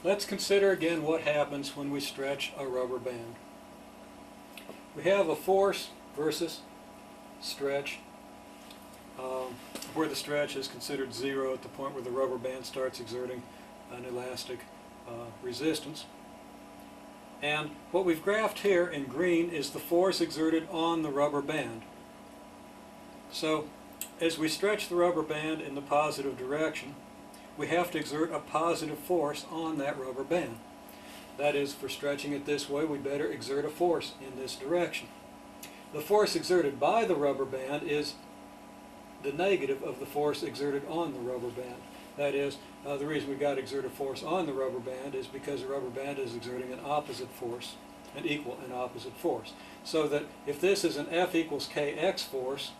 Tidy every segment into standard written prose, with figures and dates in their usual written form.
Let's consider again what happens when we stretch a rubber band. We have a force versus stretch, where the stretch is considered zero at the point where the rubber band starts exerting an elastic resistance. And what we've graphed here in green is the force exerted on the rubber band. So as we stretch the rubber band in the positive direction, we have to exert a positive force on that rubber band. That is, for stretching it this way, we better exert a force in this direction. The force exerted by the rubber band is the negative of the force exerted on the rubber band. That is, the reason we've got to exert a force on the rubber band is because the rubber band is exerting an opposite force, an equal and opposite force. So that if this is an F equals kx force,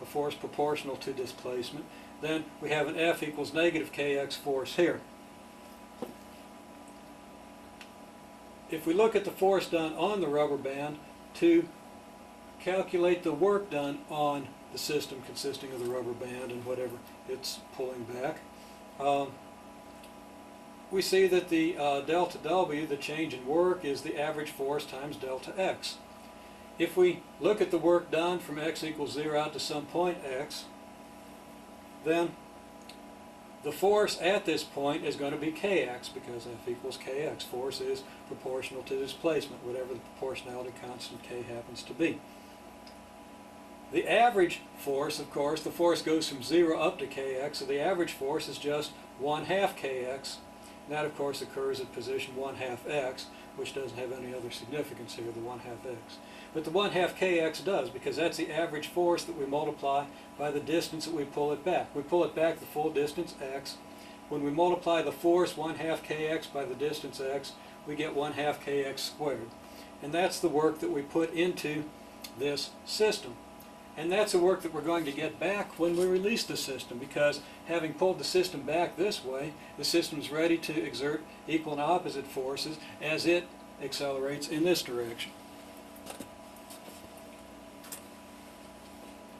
a force proportional to displacement, then we have an F equals negative kx force here. If we look at the force done on the rubber band to calculate the work done on the system consisting of the rubber band and whatever it's pulling back, we see that the delta W, the change in work, is the average force times delta X. If we look at the work done from x equals 0 out to some point x, then the force at this point is going to be kx, because F equals kx. Force is proportional to displacement, whatever the proportionality constant k happens to be. The average force, of course, the force goes from 0 up to kx, so the average force is just 1/2 kx. And that, of course, occurs at position 1/2 x, which doesn't have any other significance here, the 1/2 x. But the 1/2 kx does, because that's the average force that we multiply by the distance that we pull it back. We pull it back the full distance x. When we multiply the force 1/2 kx by the distance x, we get 1/2 kx squared. And that's the work that we put into this system. And that's the work that we're going to get back when we release the system, because having pulled the system back this way, the system is ready to exert equal and opposite forces as it accelerates in this direction.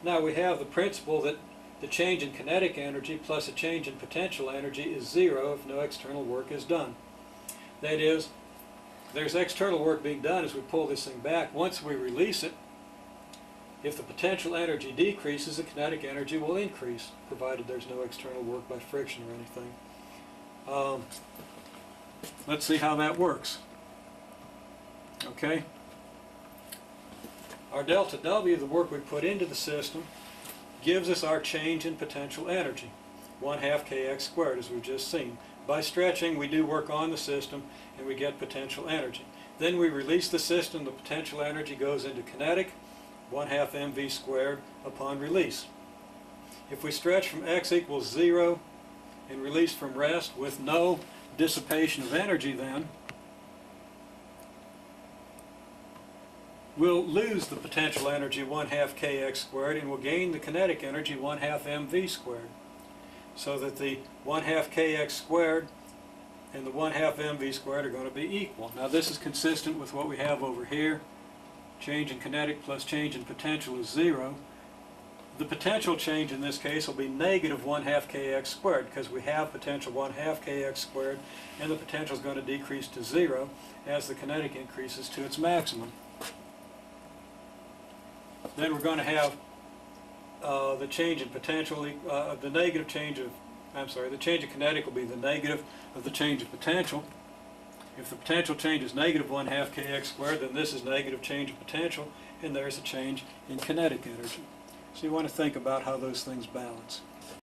Now we have the principle that the change in kinetic energy plus a change in potential energy is zero if no external work is done. That is, there's external work being done as we pull this thing back. Once we release it, if the potential energy decreases, the kinetic energy will increase, provided there's no external work by friction or anything. Let's see how that works. Okay? Our delta W, the work we put into the system, gives us our change in potential energy, 1/2 kx squared, as we've just seen. By stretching, we do work on the system, and we get potential energy. Then we release the system, the potential energy goes into kinetic, 1/2 mv squared upon release. If we stretch from x equals 0 and release from rest with no dissipation of energy, then we'll lose the potential energy 1/2 kx squared, and we'll gain the kinetic energy 1/2 mv squared. So that the 1/2 kx squared and the 1/2 mv squared are going to be equal. Now this is consistent with what we have over here. Change in kinetic plus change in potential is 0. The potential change in this case will be negative 1/2 kx squared, because we have potential 1/2 kx squared, and the potential is going to decrease to 0 as the kinetic increases to its maximum. Then we're going to have the change in potential, the negative change of, the change in kinetic will be the negative of the change of potential. If the potential change is negative 1/2 kx squared, then this is negative change of potential, and there's a change in kinetic energy. So you want to think about how those things balance.